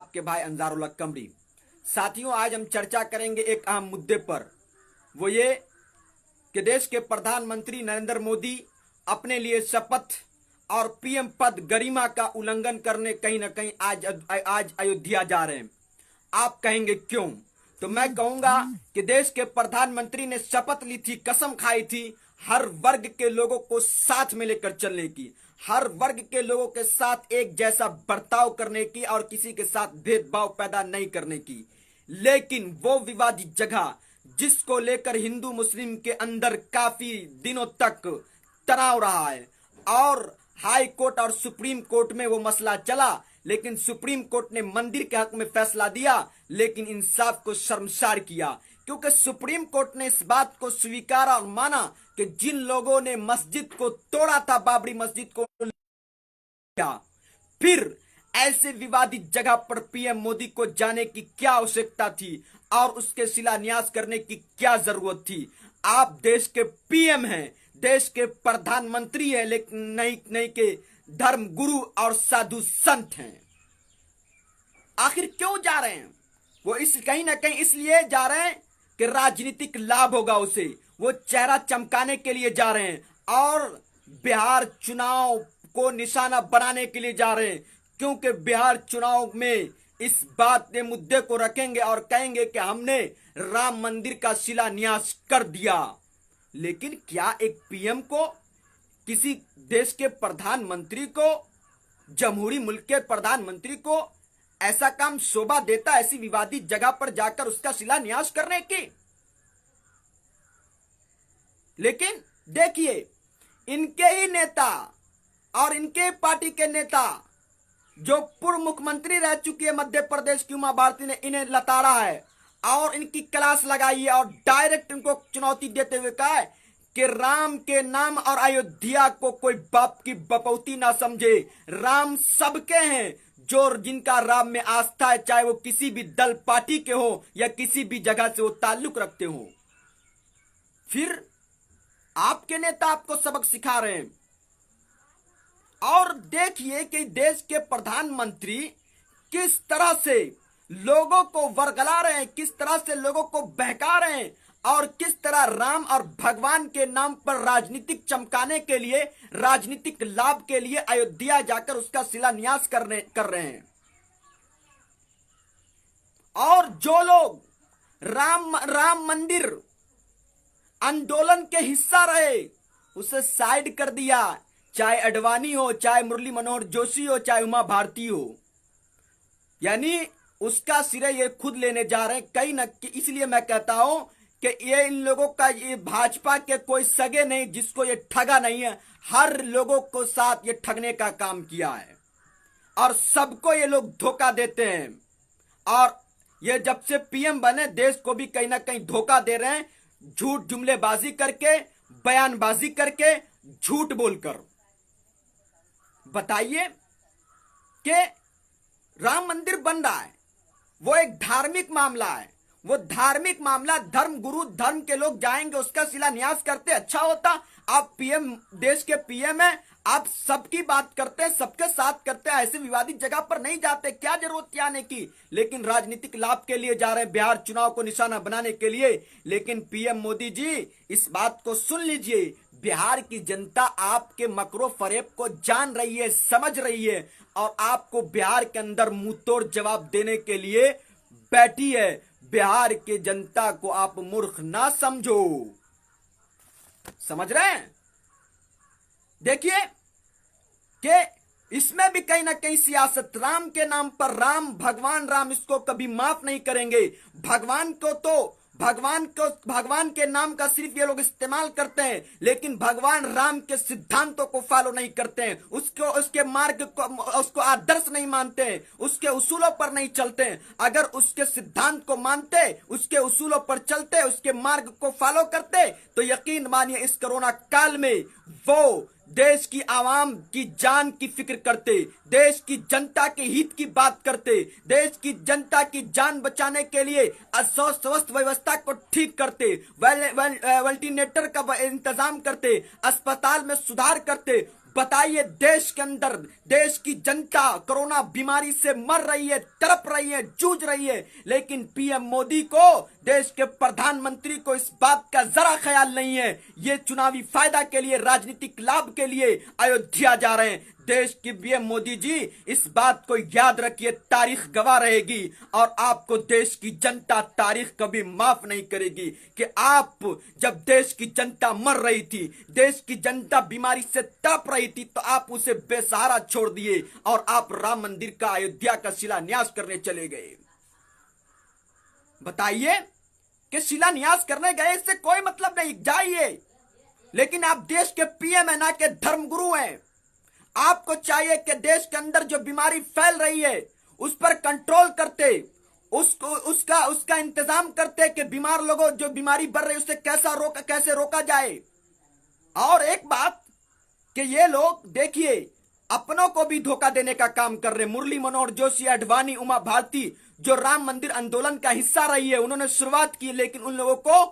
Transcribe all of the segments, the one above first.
आपके भाई अंजारुल हक कमरी। साथियों, आज हम चर्चा करेंगे एक अहम मुद्दे पर, वो ये कि देश के प्रधानमंत्री नरेंद्र मोदी अपने लिए शपथ और पीएम पद गरिमा का उल्लंघन करने कहीं ना कहीं आज अयोध्या जा रहे हैं। आप कहेंगे क्यों? तो मैं कहूंगा कि देश के प्रधानमंत्री ने शपथ ली थी, कसम खाई थी हर वर्ग के लोगों को साथ में लेकर चलने की, हर वर्ग के लोगों के साथ एक जैसा बर्ताव करने की और किसी के साथ भेदभाव पैदा नहीं करने की। लेकिन वो विवादित जगह जिसको लेकर हिंदू मुस्लिम के अंदर काफी दिनों तक तनाव रहा है और हाई कोर्ट और सुप्रीम कोर्ट में वो मसला चला, लेकिन सुप्रीम कोर्ट ने मंदिर के हक में फैसला दिया, लेकिन इंसाफ को शर्मसार किया, क्योंकि सुप्रीम कोर्ट ने इस बात को स्वीकारा और माना कि जिन लोगों ने मस्जिद को तोड़ा था, बाबरी मस्जिद को, फिर ऐसे विवादित जगह पर पीएम मोदी को जाने की क्या आवश्यकता थी और उसके शिलान्यास करने की क्या जरूरत थी? आप देश के पीएम हैं, देश के प्रधानमंत्री हैं, लेकिन नहीं के धर्म गुरु और साधु संत हैं। आखिर क्यों जा रहे हैं? वो कहीं ना कहीं इसलिए जा रहे हैं कि राजनीतिक लाभ होगा उसे, वो चेहरा चमकाने के लिए जा रहे हैं और बिहार चुनाव को निशाना बनाने के लिए जा रहे हैं, क्योंकि बिहार चुनाव में इस बात के मुद्दे को रखेंगे और कहेंगे कि हमने राम मंदिर का शिलान्यास कर दिया। लेकिन क्या एक पीएम को, किसी देश के प्रधानमंत्री को, जमहूरी मुल्क के प्रधानमंत्री को ऐसा काम शोभा देता, ऐसी विवादित जगह पर जाकर उसका शिलान्यास करने की? लेकिन देखिए, इनके ही नेता और इनके पार्टी के नेता जो पूर्व मुख्यमंत्री रह चुकी है मध्य प्रदेश की उमा भारती ने इन्हें लताड़ा है और इनकी क्लास लगाई है और डायरेक्ट इनको चुनौती देते हुए कहा है कि राम के नाम और अयोध्या को कोई बाप की बपौती ना समझे। राम सबके हैं, जो जिनका राम में आस्था है, चाहे वो किसी भी दल पार्टी के हो या किसी भी जगह से वो ताल्लुक रखते हो। फिर आपके नेता आपको सबक सिखा रहे हैं। और देखिए कि देश के प्रधानमंत्री किस तरह से लोगों को वर्गला रहे हैं, किस तरह से लोगों को बहका रहे हैं और किस तरह राम और भगवान के नाम पर राजनीतिक चमकाने के लिए, राजनीतिक लाभ के लिए अयोध्या जाकर उसका शिलान्यास कर रहे हैं। और जो लोग राम मंदिर आंदोलन के हिस्सा रहे उसे साइड कर दिया, चाहे अडवाणी हो, चाहे मुरली मनोहर जोशी हो, चाहे उमा भारती हो, यानी उसका श्रेय ये खुद लेने जा रहे हैं कहीं न कहीं। इसलिए मैं कहता हूं कि ये इन लोगों का, ये भाजपा के कोई सगे नहीं जिसको ये ठगा नहीं है, हर लोगों को साथ ये ठगने का काम किया है और सबको ये लोग धोखा देते हैं। और ये जब से पीएम बने देश को भी कहीं ना कहीं धोखा दे रहे हैं, झूठ जुमलेबाजी करके, बयानबाजी करके, झूठ बोलकर। बताइए कि राम मंदिर बन रहा है, वो एक धार्मिक मामला है, वो धार्मिक मामला, धर्म गुरु, धर्म के लोग जाएंगे, उसका शिलान्यास करते, अच्छा होता। आप पीएम, देश के पीएम हैं, आप सबकी बात करते हैं, सबके साथ करते हैं, ऐसे विवादित जगह पर नहीं जाते, क्या जरूरत थी आने की? लेकिन राजनीतिक लाभ के लिए जा रहे हैं, बिहार चुनाव को निशाना बनाने के लिए। लेकिन पीएम मोदी जी, इस बात को सुन लीजिए, बिहार की जनता आपके मकरो फरेब को जान रही है, समझ रही है और आपको बिहार के अंदर मुंहतोड़ जवाब देने के लिए बैठी है। बिहार के जनता को आप मूर्ख ना समझो, समझ रहे हैं? देखिए कि इसमें भी कहीं ना कहीं सियासत, राम के नाम पर, राम भगवान राम, इसको कभी माफ नहीं करेंगे। भगवान के नाम का सिर्फ ये लोग इस्तेमाल करते हैं, लेकिन भगवान राम के सिद्धांतों को फॉलो नहीं करते हैं, उसके मार्ग को, उसको आदर्श नहीं मानते हैं, उसके उसूलों पर नहीं चलते हैं। अगर उसके सिद्धांत को मानते, उसके उसूलों पर चलते, उसके मार्ग को फॉलो करते, तो यकीन मानिए इस कोरोना काल में वो देश की आवाम की जान की फिक्र करते, देश की जनता के हित की बात करते, देश की जनता की जान बचाने के लिए स्वास्थ्य व्यवस्था को ठीक करते, वेंटिलेटर का इंतजाम करते, अस्पताल में सुधार करते। बताइए, देश के अंदर देश की जनता कोरोना बीमारी से मर रही है, तड़प रही है, जूझ रही है, लेकिन पीएम मोदी को, देश के प्रधानमंत्री को इस बात का जरा ख्याल नहीं है। ये चुनावी फायदा के लिए, राजनीतिक लाभ के लिए अयोध्या जा रहे हैं। देश की पीएम मोदी जी, इस बात को याद रखिए, तारीख गवाह रहेगी और आपको देश की जनता तारीख कभी माफ नहीं करेगी कि आप जब देश की जनता मर रही थी, देश की जनता बीमारी से तड़प रही थी, तो आप उसे बेसहारा छोड़ दिए और आप राम मंदिर का, अयोध्या का शिलान्यास करने चले गए। बताइए कि शिलान्यास करने गए, इससे कोई मतलब नहीं, जाइए, लेकिन आप देश के पीएम है, ना कि धर्मगुरु हैं। आपको चाहिए कि देश के अंदर जो बीमारी फैल रही है उस पर कंट्रोल करते, उसका इंतजाम करते कि बीमार लोगों, जो बीमारी बढ़ रही है उससे कैसे रोका जाए। और एक बात कि ये लोग देखिए अपनों को भी धोखा देने का काम कर रहे। मुरली मनोहर जोशी, अडवाणी, उमा भारती, जो राम मंदिर आंदोलन का हिस्सा रही है, उन्होंने शुरुआत की, लेकिन उन लोगों को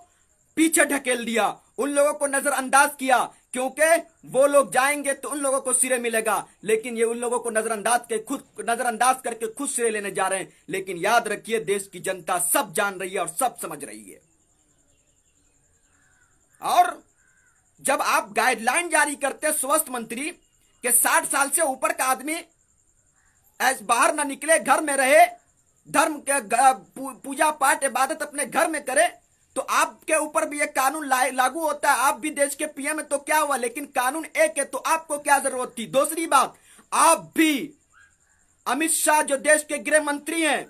पीछे ढकेल दिया, उन लोगों को नजरअंदाज किया, क्योंकि वो लोग जाएंगे तो उन लोगों को सिरे मिलेगा, लेकिन ये उन लोगों को नजरअंदाज करके खुद सिरे लेने जा रहे हैं। लेकिन याद रखिए, देश की जनता सब जान रही है और सब समझ रही है। और जब आप गाइडलाइन जारी करते स्वास्थ्य मंत्री के 60 साल से ऊपर का आदमी बाहर ना निकले, घर में रहे, धर्म के पूजा पाठ इबादत अपने घर में करे, तो आपके ऊपर भी एक कानून लागू होता है। आप भी देश के पीएम है तो क्या हुआ, लेकिन कानून एक है, तो आपको क्या जरूरत थी। दूसरी बात, आप भी, अमित शाह जो देश के गृह मंत्री हैं,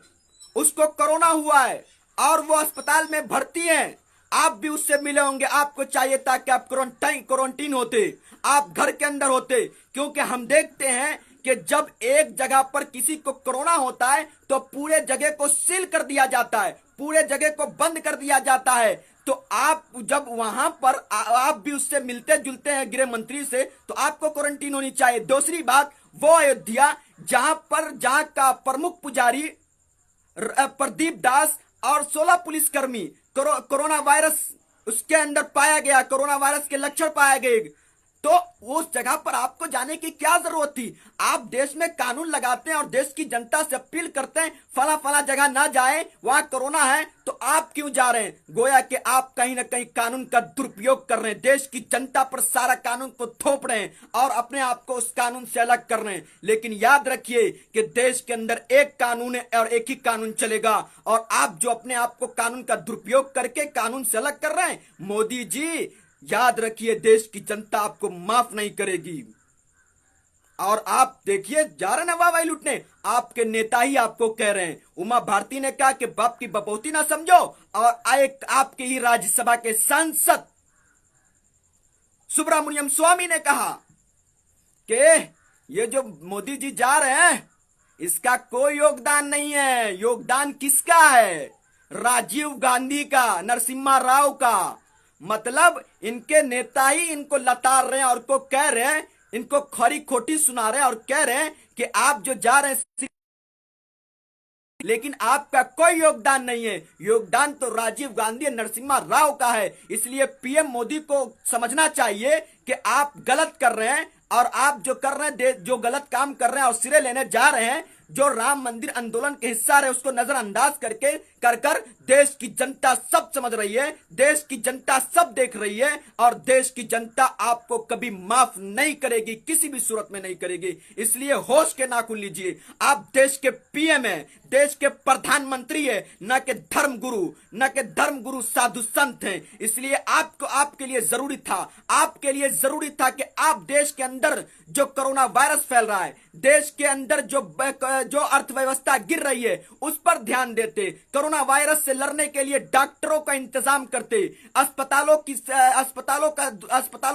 उसको कोरोना हुआ है और वो अस्पताल में भर्ती हैं, आप भी उससे मिले होंगे। आपको चाहिए था कि आप क्वारंटीन होते, आप घर के अंदर होते, क्योंकि हम देखते हैं कि जब एक जगह पर किसी को कोरोना होता है तो पूरे जगह को सील कर दिया जाता है, पूरे जगह को बंद कर दिया जाता है। तो आप जब वहां पर आप भी उससे मिलते जुलते हैं गृह मंत्री से, तो आपको क्वारंटीन होनी चाहिए। दूसरी बात, वो अयोध्या जहां का प्रमुख पुजारी प्रदीप दास और 16 पुलिसकर्मी कोरोना वायरस उसके अंदर पाया गया, कोरोना वायरस के लक्षण पाए गए, तो उस जगह पर आपको जाने की क्या जरूरत थी। आप देश में कानून लगाते हैं और देश की जनता से अपील करते हैं फला जगह ना जाए, वहां कोरोना है, तो आप क्यों जा रहे हैं। गोया कि आप कहीं ना कहीं कानून का दुरुपयोग कर रहे हैं, देश की जनता पर सारा कानून को थोप रहे हैं और अपने आप को उस कानून से अलग कर रहे हैं। लेकिन याद रखिए कि देश के अंदर एक कानून है और एक ही कानून चलेगा, और आप जो अपने आप को कानून का दुरुपयोग करके कानून से अलग कर रहे हैं, मोदी जी याद रखिए, देश की जनता आपको माफ नहीं करेगी। और आप देखिए, जा रहे ना वाहवाही लूटने, आपके नेता ही आपको कह रहे हैं। उमा भारती ने कहा कि बाप की बपौती ना समझो, और एक आपके ही राज्यसभा के सांसद सुब्रमण्यम स्वामी ने कहा कि ये जो मोदी जी जा रहे हैं इसका कोई योगदान नहीं है। योगदान किसका है? राजीव गांधी का, नरसिम्हा राव का। मतलब इनके नेता ही इनको लताड़ रहे हैं और को कह रहे हैं, इनको खरी खोटी सुना रहे हैं और कह रहे हैं कि आप जो जा रहे हैं, लेकिन आपका कोई योगदान नहीं है। योगदान तो राजीव गांधी और नरसिम्हा राव का है। इसलिए पीएम मोदी को समझना चाहिए कि आप गलत कर रहे हैं, और आप जो कर रहे हैं, जो गलत काम कर रहे हैं और सिरे लेने जा रहे हैं, जो राम मंदिर आंदोलन के हिस्सा रहे, उसको नजरअंदाज कर देश की जनता सब समझ रही है, देश की जनता सब देख रही है, और देश की जनता आपको कभी माफ नहीं करेगी, किसी भी सूरत में नहीं करेगी। इसलिए होश के नाखून लीजिए। आप देश के पीएम है, देश के प्रधानमंत्री है, न कि धर्मगुरु साधु संत हैं। इसलिए आपके लिए जरूरी था कि आप देश के अंदर जो कोरोना वायरस फैल रहा है, देश के अंदर जो अर्थव्यवस्था गिर रही है, उस पर ध्यान देते, कोरोना वायरस से लड़ने के लिए डॉक्टरों का इंतजाम करते, अस्पतालों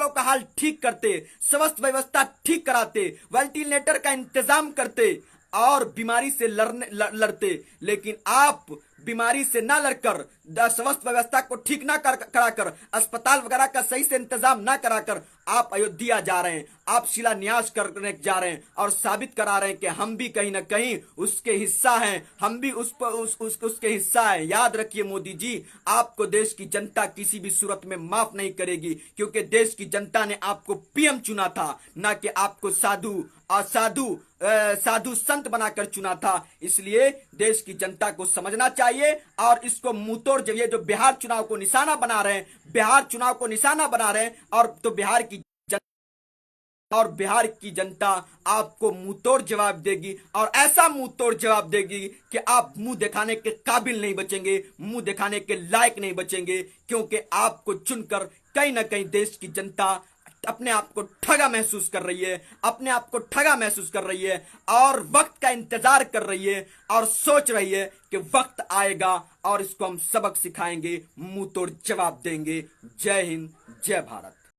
का हाल ठीक करते, स्वास्थ्य व्यवस्था ठीक कराते, वेंटिलेटर का इंतजाम करते और बीमारी से लड़ते। लेकिन आप बीमारी से ना लड़कर, स्वास्थ्य व्यवस्था को ठीक ना कराकर, अस्पताल वगैरह का सही से इंतजाम ना कराकर आप अयोध्या जा रहे हैं, आप शिलान्यास करने जा रहे हैं और साबित करा रहे हैं कि हम भी कहीं ना कहीं उसके हिस्सा हैं, हम भी उसके हिस्सा हैं। याद रखिए मोदी जी, आपको देश की जनता किसी भी सूरत में माफ नहीं करेगी, क्योंकि देश की जनता ने आपको पीएम चुना था, ना कि आपको साधु संत बनाकर चुना था। इसलिए देश की जनता को समझना चाहिए और इसको मुंहतोड़, जब ये जो बिहार चुनाव को निशाना बना रहे हैं, और तो बिहार की जनता आपको मुंहतोड़ जवाब देगी, और ऐसा मुंहतोड़ जवाब देगी कि आप मुंह दिखाने के काबिल नहीं बचेंगे, मुंह दिखाने के लायक नहीं बचेंगे, क्योंकि आपको चुनकर कहीं ना कहीं देश की जनता अपने आप को ठगा महसूस कर रही है, और वक्त का इंतजार कर रही है और सोच रही है कि वक्त आएगा और इसको हम सबक सिखाएंगे, मुंह तोड़ जवाब देंगे। जय हिंद, जय भारत।